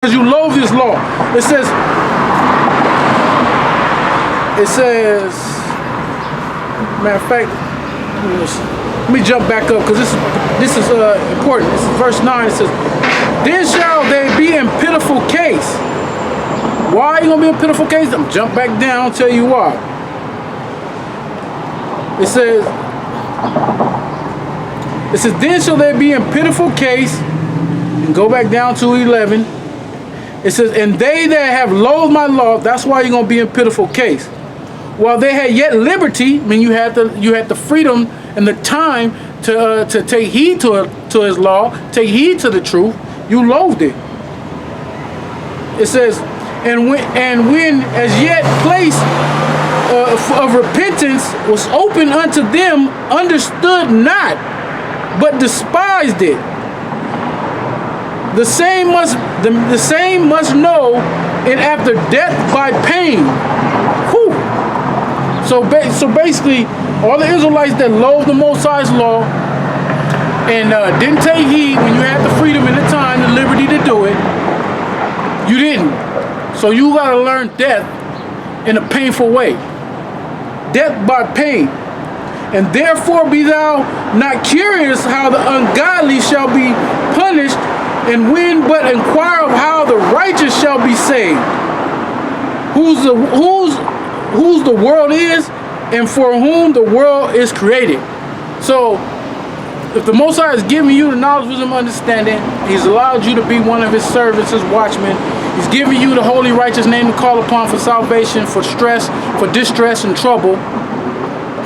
because you loathe this law. It says, matter of fact, let me jump back up because this is important. This is verse 9. It says, then shall they be in pitiful case. Why are you going to be in pitiful case? I'm jump back down, tell you why. It says, then shall they be in pitiful case, and go back down to 11. It says, and they that have loathed my law, that's why you're going to be in pitiful case. While they had yet liberty, I mean you had the freedom and the time to take heed to his law, take heed to the truth, you loathed it. It says, and when as yet place of repentance was open unto them, understood not, but despised it. The same must know, and after death by pain. Whew. So basically, all the Israelites that loathed the Most High's law and didn't take heed when you had the freedom and the time, the liberty to do it, you didn't. So you got to learn death in a painful way. Death by pain. And therefore be thou not curious how the ungodly shall be punished, and when but inquire of how the righteous shall be saved. Whose the world is, and for whom the world is created. So if the Most High is giving you the knowledge, wisdom, understanding, He's allowed you to be one of His servants, His watchmen. He's giving you the holy righteous name to call upon for salvation, for stress, for distress and trouble.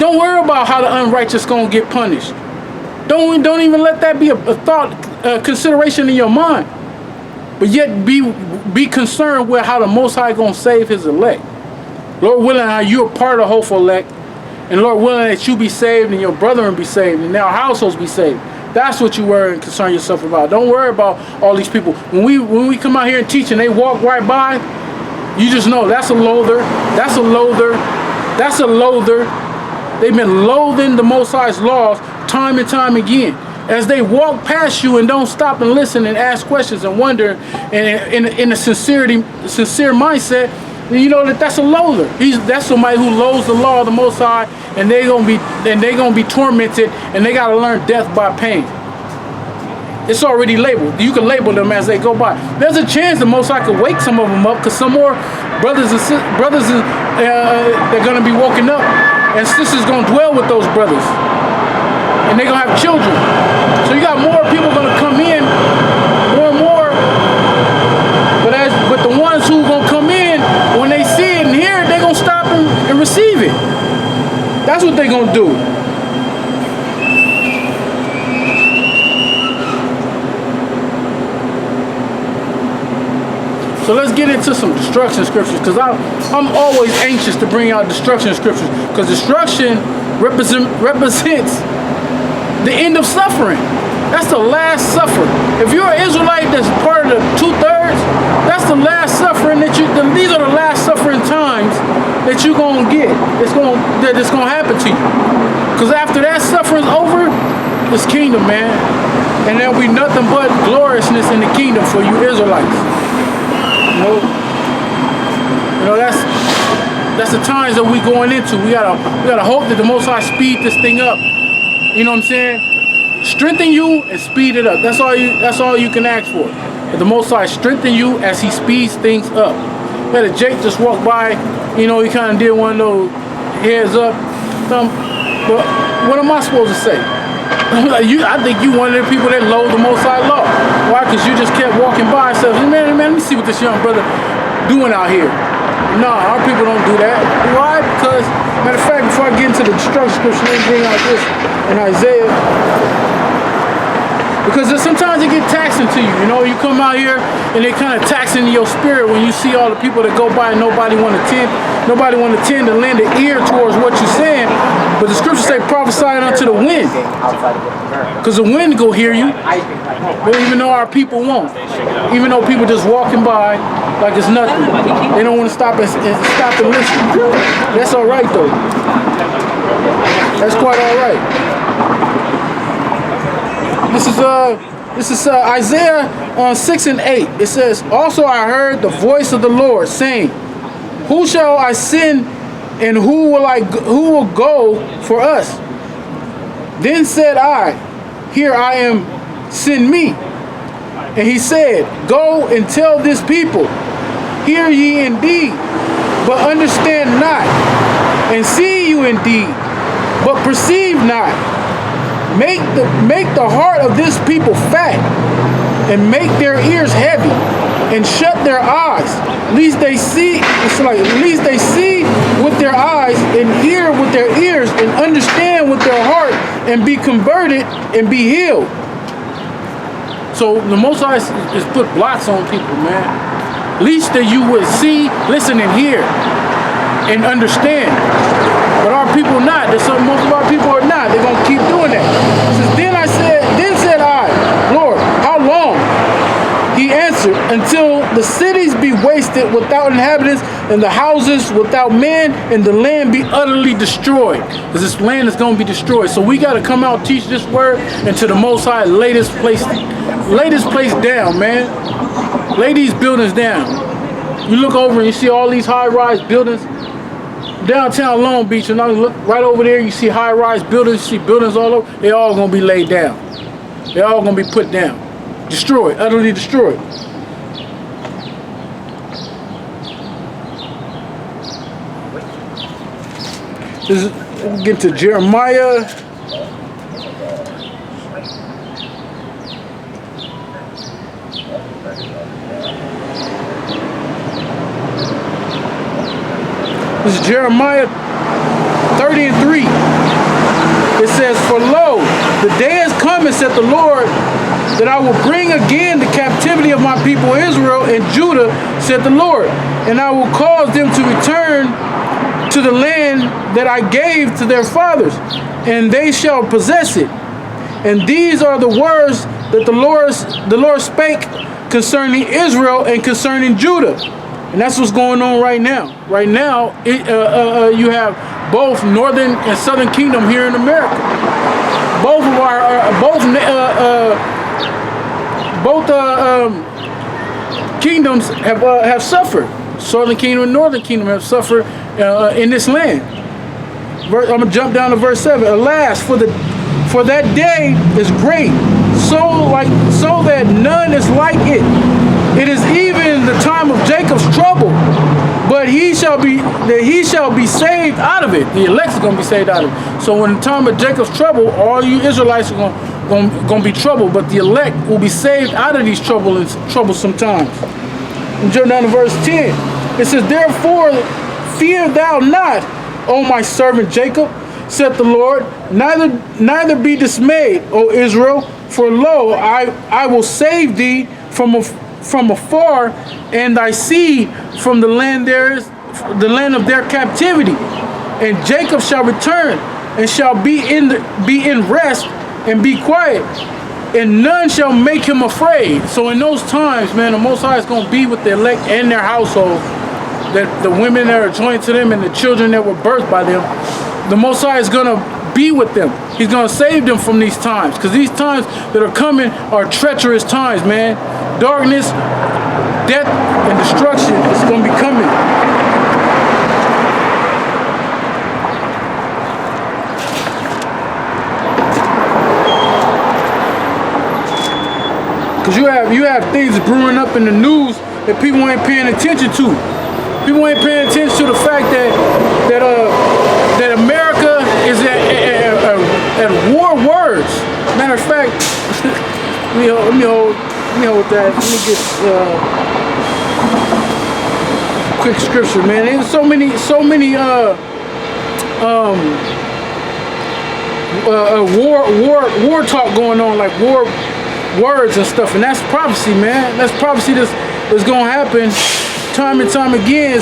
Don't worry about how the unrighteous gonna get punished. Don't even let that be a thought, consideration in your mind. But yet be concerned with how the Most High gonna save His elect. Lord willing, how you're part of the hopeful elect, and Lord willing that you be saved and your brethren be saved and our households be saved. That's what you worry and concern yourself about. Don't worry about all these people. When we come out here and teach and they walk right by, you just know that's a loather. That's a loather. That's a loather. They've been loathing the Most High's laws time and time again. As they walk past you and don't stop and listen and ask questions and wonder, and in a sincere mindset, you know that's a loather. That's somebody who loathes the law of the Most High, and they're gonna be tormented, and they gotta learn death by pain. It's already labeled. You can label them as they go by. There's a chance the Most High could wake some of them up, because some more brothers they're gonna be woken up, and sisters gonna dwell with those brothers, and they're gonna have children. So you got more people gonna come in, more and more. But the ones who gonna come in, when they see it and hear it, they're gonna stop and receive it. That's what they're gonna do. So let's get into some destruction scriptures, because I'm always anxious to bring out destruction scriptures, because destruction represents the end of suffering. That's the last suffering. If you're an Israelite that's part of the 2/3, that's the last suffering these are the last suffering times that you're gonna get. It's gonna happen to you. Because after that suffering's over, it's kingdom, man. And there'll be nothing but gloriousness in the kingdom for you Israelites. You know that's the times that we going into. We gotta hope that the Most High speed this thing up. You know what I'm saying? Strengthen you and speed it up. That's all you can ask for. That the Most High strengthen you as He speeds things up. We had a Jake just walk by. You know, he kind of did one of those heads up. But what am I supposed to say? I think you one of the people that loathe the Most High law. Why? Because you just kept walking by and said, man, let me see what this young brother doing out here. No, our people don't do that. Why? Because, matter of fact, before I get into the destruction scripture, let me bring out this in Isaiah. Because sometimes it get taxing to you. You know, you come out here and they kind of taxing your spirit when you see all the people that go by and nobody want to tend to lend an ear towards what you're saying. But the scriptures say prophesy unto the wind. Because the wind go hear you. But even though our people won't. Even though people just walking by like it's nothing. They don't want to stop and listen. That's all right though. That's quite all right. This is This is Isaiah 6 and 8. It says, "Also I heard the voice of the Lord saying, Who shall I send, and who will go for us? Then said I, Here I am, send me. And he said, Go and tell this people, Hear ye indeed, but understand not, and see you indeed, but perceive not. Make the heart of this people fat, and make their ears heavy, and shut their eyes, lest they see. Lest they see with their eyes, and hear with their ears, and understand with their heart, and be converted and be healed." So the Most High is put blocks on people, man. Least that you would see, listen, and hear, and understand. But our people not. Most of our people are not. They're gonna keep doing that. It says, then said I, Lord, how long? He answered, until the cities be wasted without inhabitants, and the houses without men, and the land be utterly destroyed. Because this land is going to be destroyed. So we got to come out, teach this word, and to the Most High, lay this place down, man. Lay these buildings down. You look over and you see all these high-rise buildings. Downtown Long Beach, and I look right over there, you see high-rise buildings, you see buildings all over. They're all going to be laid down. They're all going to be put down. Destroyed, utterly destroyed. We'll get to Jeremiah. This is Jeremiah 30 and 3. It says, "For lo, the day is coming, said the Lord, that I will bring again the captivity of my people Israel and Judah, said the Lord, and I will cause them to return to the land that I gave to their fathers, and they shall possess it. And these are the words that the Lord spake concerning Israel and concerning Judah." And that's what's going on right now. Right now, you have both northern and southern kingdom here in America. Both of our kingdoms have suffered. Southern kingdom and northern kingdom have suffered in this land. I'm gonna jump down to verse 7. "Alas, for that day is great, so that none is like it. It is even the time of Jacob's trouble, but he shall be saved out of it." The elect is gonna be saved out of it. So in the time of Jacob's trouble, all you Israelites are gonna be troubled, but the elect will be saved out of these troublesome times. And jump down to verse 10. It says, "Therefore fear thou not, O my servant Jacob, saith the Lord, neither be dismayed, O Israel, for lo, I will save thee from afar, and thy seed from the land of their captivity. And Jacob shall return, and shall be in rest, and be quiet, and none shall make him afraid." So in those times, man, the Most High is going to be with the elect and their household, that the women that are joined to them and the children that were birthed by them. The Most High is going to be with them. He's going to save them from these times, because these times that are coming are treacherous times, man. Darkness, death, and destruction is going to be coming. Because you have things brewing up in the news that people ain't paying attention to. People ain't paying attention to the fact that America is at war words. Matter of fact, let me hold that. Let me get quick scripture, man. There's so many war talk going on, like war words and stuff, and that's prophecy, man. That's prophecy that's gonna happen time and time again.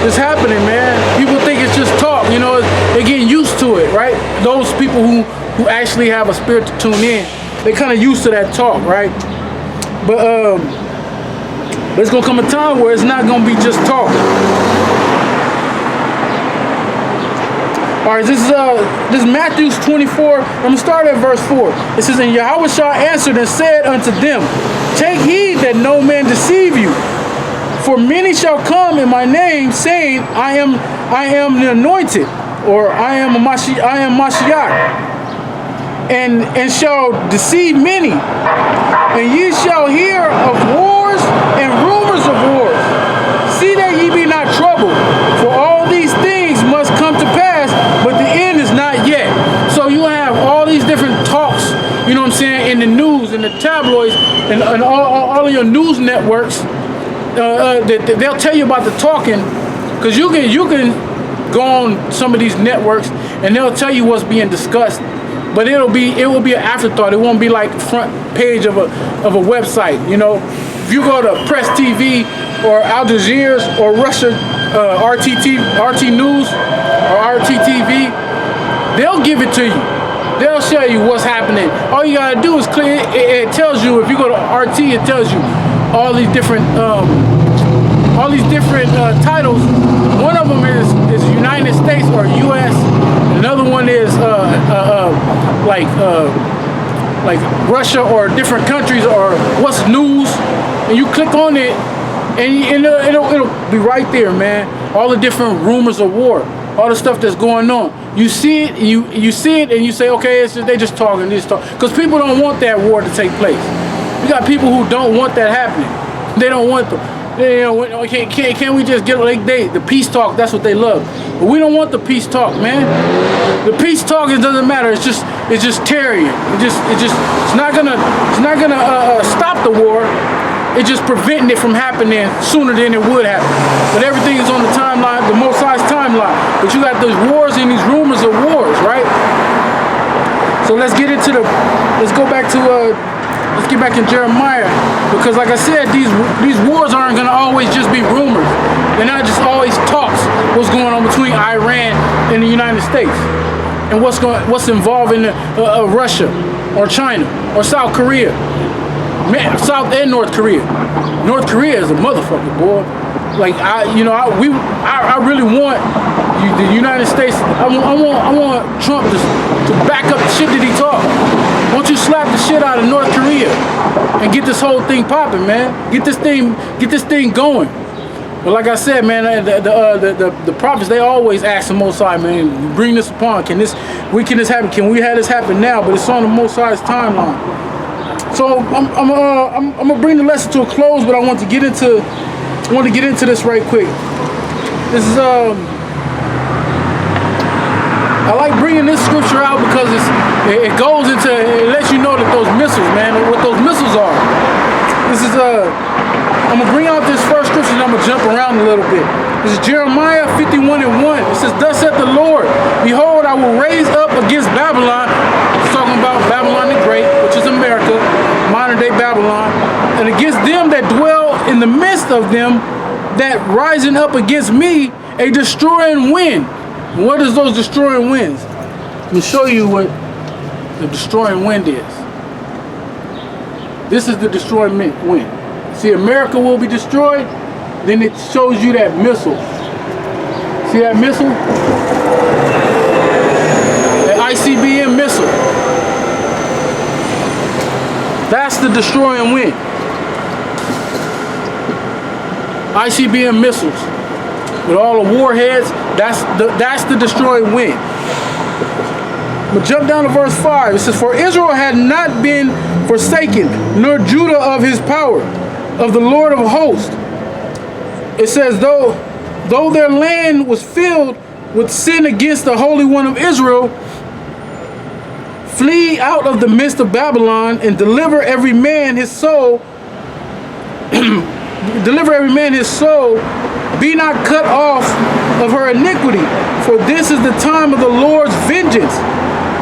It's happening, man. People think it's just talk, they're getting used to it, right? Those people who actually have a spirit to tune in, they're kind of used to that talk, right? But it's gonna come a time where it's not gonna be just talk. All right, this is Matthew 24. I'm gonna start at verse 4. It says, "And Yahushua answered and said unto them, Take heed that no man deceive you. For many shall come in my name, saying, I am the anointed, or I am Mashiach, and shall deceive many. And ye shall hear of wars and rumors of wars. See that ye be not troubled, for all these things must come to pass, but the end is not yet." So you have all these different talks, you know what I'm saying, in the news, in the tabloids, and all of your news networks. They'll tell you about the talking, because you can go on some of these networks and they'll tell you what's being discussed, but it will be an afterthought. It won't be like the front page of a website. You know, if you go to Press TV or Al Jazeera or Russia RT News or RTTV, they'll give it to you. They'll show you what's happening. All you gotta do is click. It tells you. If you go to RT, it tells you all these different titles. One of them is United States or U.S. Another one is like Russia or different countries or what's news. And you click on it, and it'll be right there, man. All the different rumors of war, all the stuff that's going on. You see it, you see it, and you say, okay, they just talking, because people don't want that war to take place. You got people who don't want that happening. They don't want them. Can't we just get the peace talk? That's what they love. But we don't want the peace talk, man. The peace talk, it doesn't matter. It's just tearing. It's not gonna stop the war. It's just preventing it from happening sooner than it would happen. But everything is on the timeline, the Most High's timeline. But you got those wars and these rumors of wars, right? So let's get back in Jeremiah, because like I said, these wars aren't going to always just be rumors. They're not just always talks. What's going on between Iran and the United States, and what's involving Russia or China or South Korea, man, South and North Korea. North Korea is a motherfucker, boy. Like I really want the United States. I want Trump to back up the shit that he talk. Why don't you slap the shit out of North Korea and get this whole thing popping, man? Get this thing going. But like I said, man, the prophets, they always ask the Most High, man, bring this upon. Can this happen? Can we have this happen now? But it's on the Most High's timeline. So I'm gonna bring the lesson to a close, but I want to get into this right quick. This is I like bringing this scripture out because it lets you know that those missiles, man, what those missiles are. This is I'm gonna bring out this first scripture and I'm gonna jump around a little bit. This is Jeremiah 51:1. It says, "Thus saith the Lord, behold, I will raise up against Babylon." It's talking about Babylon the Great, which is America, modern day Babylon, "and against them that dwell in the midst of them, that rising up against me, a destroying wind." What is those destroying winds? Let me show you what the destroying wind is. This is the destroying wind. See, America will be destroyed. Then it shows you that missile. See that missile? That ICBM missile. That's the destroying wind. ICBM missiles. With all the warheads, that's the destroying wind. But jump down to verse 5. It says, "For Israel had not been forsaken, nor Judah of his power, of the Lord of hosts." It says, though their land was filled with sin against the Holy One of Israel, flee out of the midst of Babylon and deliver every man his soul. Deliver every man his soul. Be not cut off of her iniquity, for this is the time of the Lord's vengeance.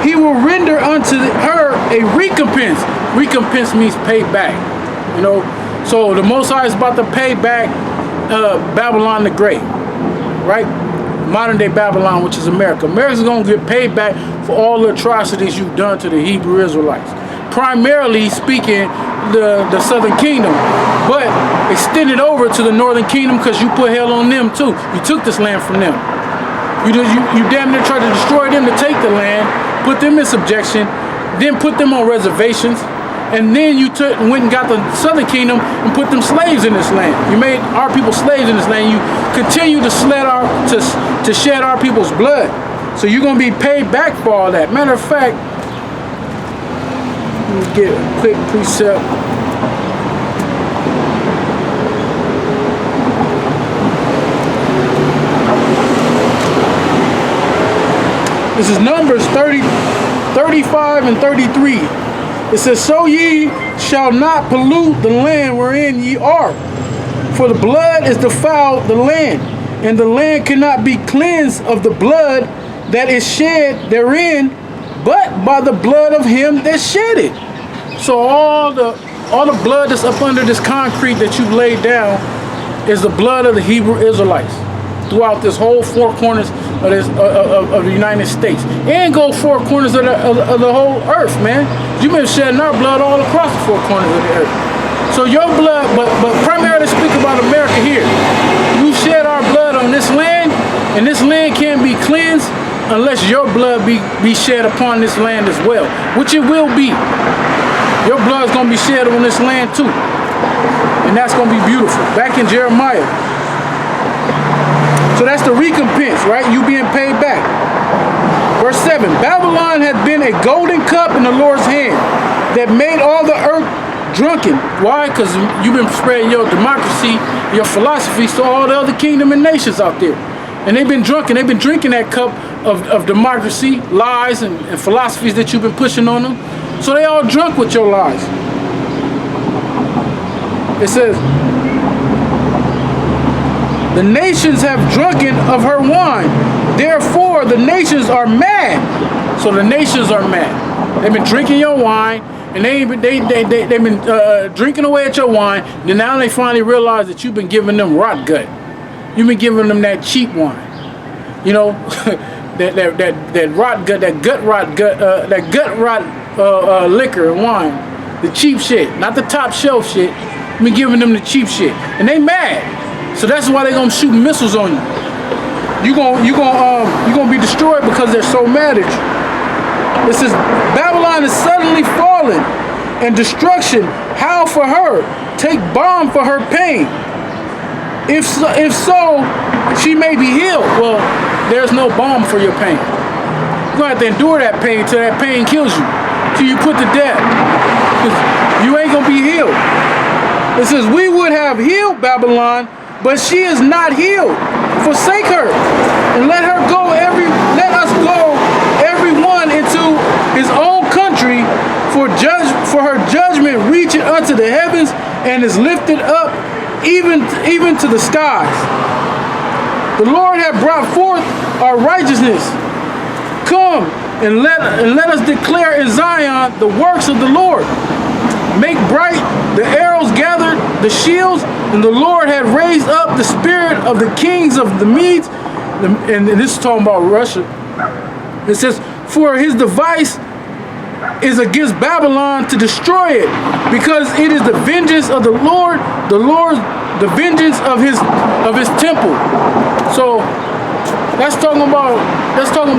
He will render unto her a recompense. Recompense means pay back. You know, so the Most High is about to pay back Babylon the Great, right? Modern day Babylon, which is America. America's going to get paid back for all the atrocities you've done to the Hebrew Israelites. Primarily speaking, the southern kingdom, but extended over to the northern kingdom because you put hell on them too. You took this land from them. You damn near tried to destroy them to take the land, put them in subjection, then put them on reservations, and then you went and got the southern kingdom and put them slaves in this land. You made our people slaves in this land. You continue to shed our people's blood. So you're gonna be paid back for all that. Matter of fact, let me get a quick precept. This is Numbers 35 and 33. It says, so ye shall not pollute the land wherein ye are, for the blood is defiled the land, and the land cannot be cleansed of the blood that is shed therein, but by the blood of him that shed it. So all the blood that's up under this concrete that you've laid down is the blood of the Hebrew Israelites throughout this whole four corners of the United States, and go four corners of the whole earth, man. You've been shedding our blood all across the four corners of the earth. So your blood, but primarily speak about America here. You shed our blood on this land, and this land can't be cleansed unless your blood be shed upon this land as well, which it will be. Your blood is going to be shed on this land too, and that's going to be beautiful. Back in Jeremiah. So that's the recompense, right? You being paid back. Verse 7, Babylon had been a golden cup in the Lord's hand that made all the earth drunken. Why? Because you've been spreading your democracy, your philosophy to all the other kingdom and nations out there. And they've been drunken. They've been drinking that cup of democracy, lies, and philosophies that you've been pushing on them. So they all drunk with your lies. It says, the nations have drunken of her wine. Therefore, the nations are mad. So the nations are mad. They've been drinking your wine, and they've been drinking away at your wine. Then now they finally realize that you've been giving them rot gut. You've been giving them that cheap wine. You know, that rot gut, that gut rot liquor and wine, the cheap shit, not the top shelf shit. You've been giving them the cheap shit, and they mad. So that's why they're gonna shoot missiles on you. You're gonna be destroyed because they're so mad at you. It says Babylon is suddenly fallen, and destruction howl for her. Take balm for her pain. If so, she may be healed. Well, there's no balm for your pain. You're gonna have to endure that pain till that pain kills you, till you put to death. You ain't gonna be healed. It says we would have healed Babylon, but she is not healed. Forsake her, and let us go everyone into his own country, for her judgment reacheth unto the heavens, and is lifted up even to the skies. The Lord hath brought forth our righteousness. Come and let us declare in Zion the works of the Lord. Make bright the arrows gathered, the shields, and the Lord had raised up the spirit of the kings of the Medes. And this is talking about Russia. It says, for his device is against Babylon to destroy it, because it is the vengeance of the Lord, the vengeance of his temple. So that's talking about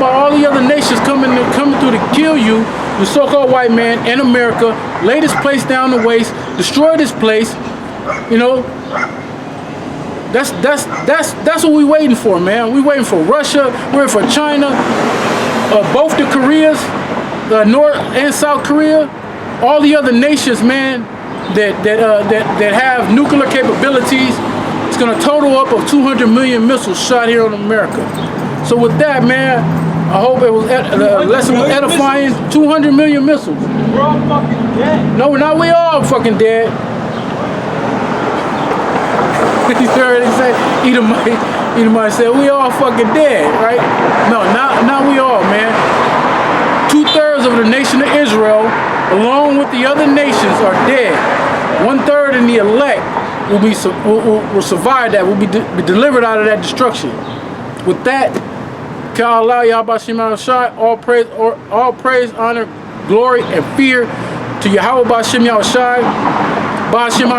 all the other nations coming through to kill you, the so-called white man in America, lay this place down the waste, destroy this place. You know, that's what we waiting for, man. We waiting for Russia, we're waiting for China, both the Koreas, the North and South Korea, all the other nations, man, that have nuclear capabilities. It's gonna total up of 200 million missiles shot here on America. So with that, man, I hope the lesson was edifying. 200 million missiles. We're all fucking dead. No, we're not. We all fucking dead. You heard it say, Edomite said, we all fucking dead, right? No, not we all, man. 2/3 of the nation of Israel, along with the other nations, are dead. 1/3 in the elect will survive that, will be delivered out of that destruction. With that, Allah, Yahweh Shema Shai, all praise, honor, glory, and fear to Yahweh Ba'ashem Yahushai, Ba'ashem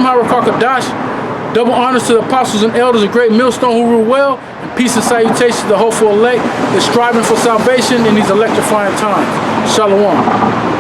HaRakakadash. Double honors to the apostles and elders of Great Millstone who rule well, and Peace and salutations to the hopeful elect that's striving for salvation in these electrifying times. Shalom.